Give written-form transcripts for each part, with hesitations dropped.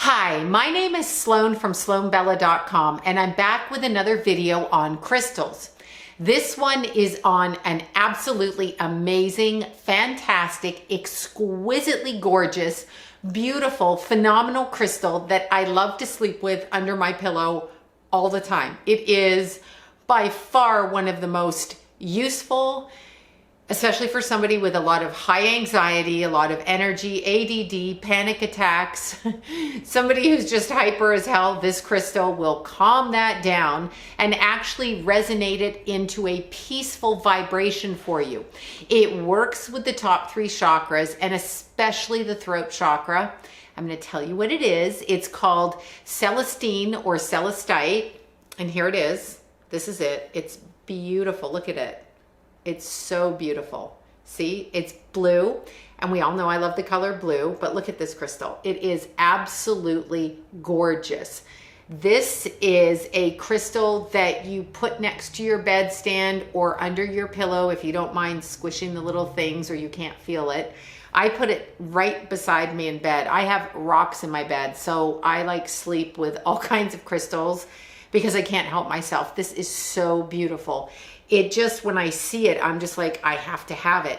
Hi, my name is Sloan from SloanBella.com, and I'm back with another video on crystals. This one is on an absolutely amazing, fantastic, exquisitely gorgeous, beautiful, phenomenal crystal that I love to sleep with under my pillow all the time. It is by far one of the most useful, especially for somebody with a lot of high anxiety, a lot of energy, ADD, panic attacks, somebody who's just hyper as hell. This crystal will calm that down and actually resonate it into a peaceful vibration for you. It works with the top 3 chakras and especially the throat chakra. I'm going to tell you what it is. It's called Celestine or Celestite, and here it is. This is it. It's beautiful. Look at it. It's so beautiful. See, it's blue, and we all know I love the color blue, but look at this crystal. It is absolutely gorgeous. This is a crystal that you put next to your bedstand or under your pillow if you don't mind squishing the little things or you can't feel it. I put it right beside me in bed. I have rocks in my bed, so I like sleep with all kinds of crystals because I can't help myself. This is so beautiful. It just, when I see it, I'm just like, I have to have it.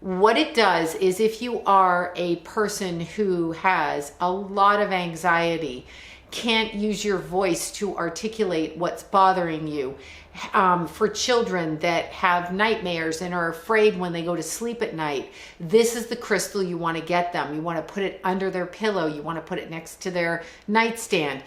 What it does is if you are a person who has a lot of anxiety, can't use your voice to articulate what's bothering you, for children that have nightmares and are afraid when they go to sleep at night, this is the crystal you want to get them. You want to put it under their pillow. You want to put it next to their nightstand.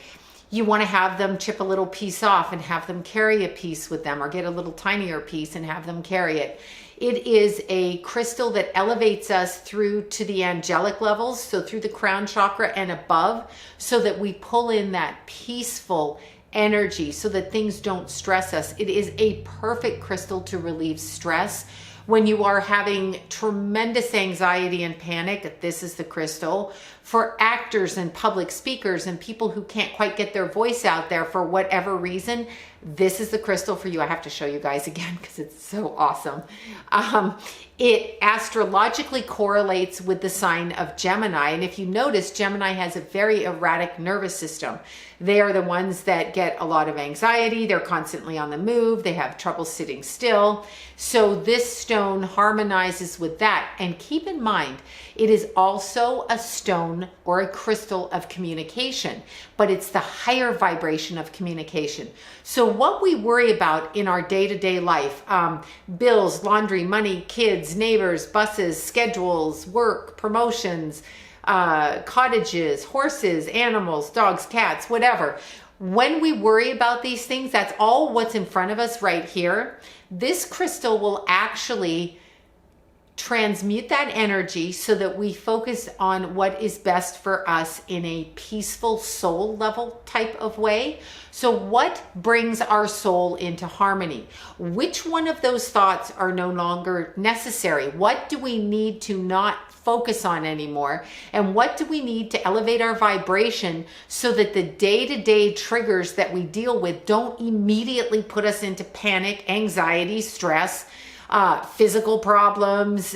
You want to have them chip a little piece off and have them carry a piece with them, or get a little tinier piece and have them carry it. It is a crystal that elevates us through to the angelic levels, so through the crown chakra and above, so that we pull in that peaceful energy so that things don't stress us. It is a perfect crystal to relieve stress. When you are having tremendous anxiety and panic, this is the crystal. For actors and public speakers and people who can't quite get their voice out there for whatever reason, this is the crystal for you. I have to show you guys again because it's so awesome. It astrologically correlates with the sign of Gemini. And if you notice, Gemini has a very erratic nervous system. They are the ones that get a lot of anxiety. They're constantly on the move. They have trouble sitting still. So this stone harmonizes with that. And keep in mind, it is also a stone or a crystal of communication, but it's the higher vibration of communication. So what we worry about in our day-to-day life, bills, laundry, money, kids, neighbors, buses, schedules, work, promotions, cottages, horses, animals, dogs, cats, whatever. When we worry about these things, that's all what's in front of us right here. This crystal will actually transmute that energy so that we focus on what is best for us in a peaceful soul level type of way. So what brings our soul into harmony? Which one of those thoughts are no longer necessary? What do we need to not focus on anymore? And what do we need to elevate our vibration so that the day-to-day triggers that we deal with don't immediately put us into panic, anxiety, stress, physical problems,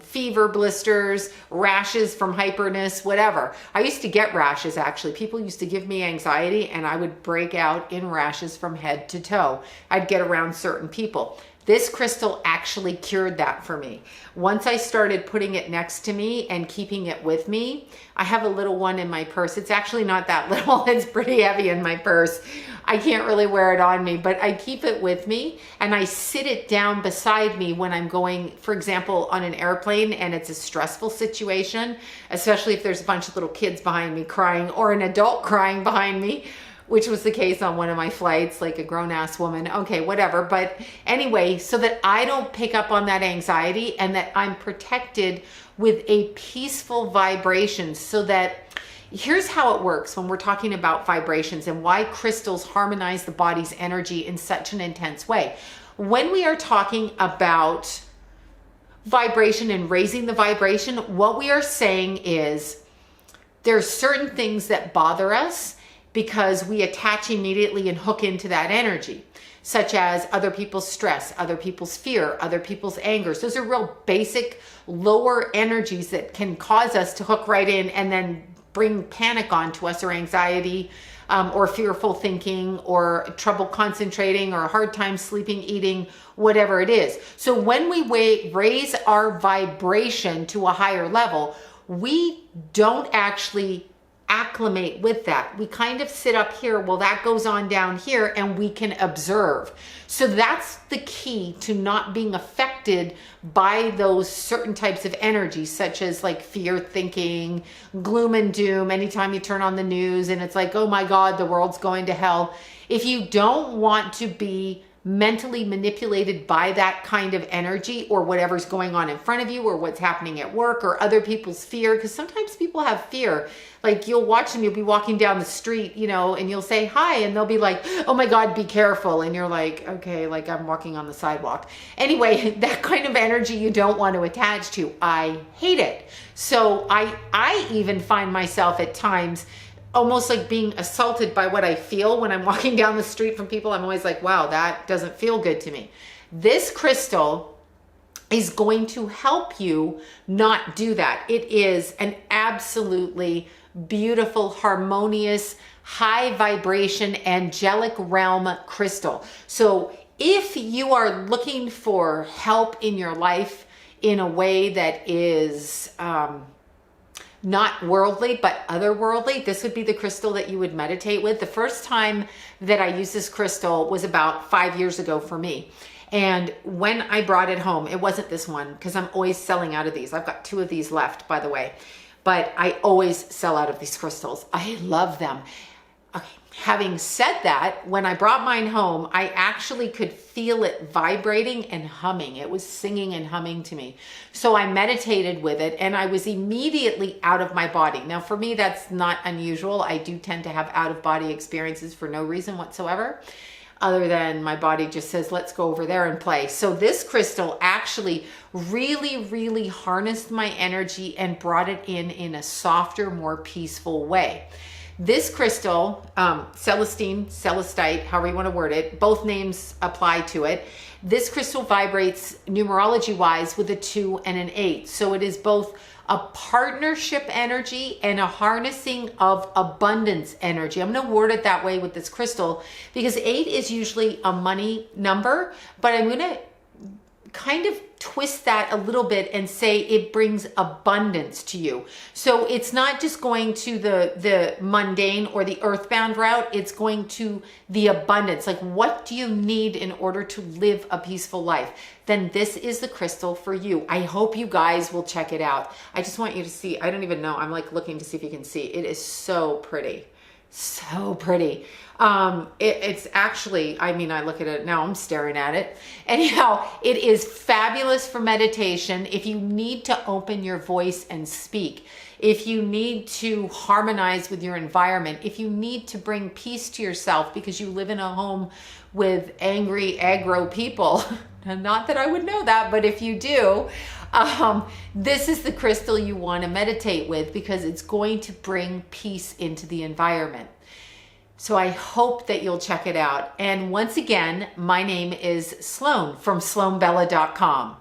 fever, blisters, rashes from hyperness, whatever. I used to get rashes, actually. People used to give me anxiety and I would break out in rashes from head to toe. I'd get around certain people. This crystal actually cured that for me. Once I started putting it next to me and keeping it with me, I have a little one in my purse. It's actually not that little. It's pretty heavy in my purse. I can't really wear it on me, but I keep it with me and I sit it down beside me when I'm going, for example, on an airplane and it's a stressful situation, especially if there's a bunch of little kids behind me crying or an adult crying behind me, which was the case on one of my flights, like a grown-ass woman. Okay, whatever. But anyway, so that I don't pick up on that anxiety and that I'm protected with a peaceful vibration. So that here's how it works when we're talking about vibrations and why crystals harmonize the body's energy in such an intense way. When we are talking about vibration and raising the vibration, what we are saying is there's certain things that bother us because we attach immediately and hook into that energy, such as other people's stress, other people's fear, other people's angers. Those are real basic lower energies that can cause us to hook right in and then bring panic onto us or anxiety, or fearful thinking or trouble concentrating or a hard time sleeping, eating, whatever it is. So when we raise our vibration to a higher level, we don't actually acclimate with that. We kind of sit up here, well, that goes on down here, and we can observe. So that's the key to not being affected by those certain types of energies, such as like fear thinking, gloom and doom. Anytime you turn on the news and it's like, oh my God, the world's going to hell. If you don't want to be mentally manipulated by that kind of energy or whatever's going on in front of you or what's happening at work or other people's fear, because sometimes people have fear. Like you'll watch them, you'll be walking down the street, you know, and you'll say hi and they'll be like, oh my God, be careful. And you're like, okay, like I'm walking on the sidewalk. Anyway, that kind of energy you don't want to attach to. I hate it. So I even find myself at times almost like being assaulted by what I feel when I'm walking down the street from people. I'm always like, wow, that doesn't feel good to me. This crystal is going to help you not do that. It is an absolutely beautiful, harmonious, high vibration, angelic realm crystal. So if you are looking for help in your life in a way that is, not worldly, but otherworldly, this would be the crystal that you would meditate with. The first time that I used this crystal was about 5 years ago for me. And when I brought it home, it wasn't this one because I'm always selling out of these. I've got 2 of these left, by the way, but I always sell out of these crystals. I love them. Okay. Having said that, when I brought mine home, I actually could feel it vibrating and humming. It was singing and humming to me. So I meditated with it and I was immediately out of my body. Now for me, that's not unusual. I do tend to have out of body experiences for no reason whatsoever, other than my body just says, let's go over there and play. So this crystal actually really harnessed my energy and brought it in a softer, more peaceful way. This crystal, Celestine, Celestite, however you want to word it, both names apply to it. This crystal vibrates numerology-wise with a 2 and an 8. So it is both a partnership energy and a harnessing of abundance energy. I'm going to word it that way with this crystal because 8 is usually a money number, but I'm going to kind of twist that a little bit and say it brings abundance to you. So it's not just going to the mundane or the earthbound route, it's going to the abundance. Like, what do you need in order to live a peaceful life? Then this is the crystal for you. I hope you guys will check it out. I just want you to see, I don't even know, I'm like looking to see if you can see. It is so pretty. So pretty. It's actually, I mean, I look at it now, I'm staring at it. Anyhow, it is fabulous for meditation. If you need to open your voice and speak, if you need to harmonize with your environment, if you need to bring peace to yourself because you live in a home with angry, aggro people, not that I would know that, but if you do, this is the crystal you want to meditate with because it's going to bring peace into the environment. So I hope that you'll check it out. And once again, my name is Sloan from SloanBella.com.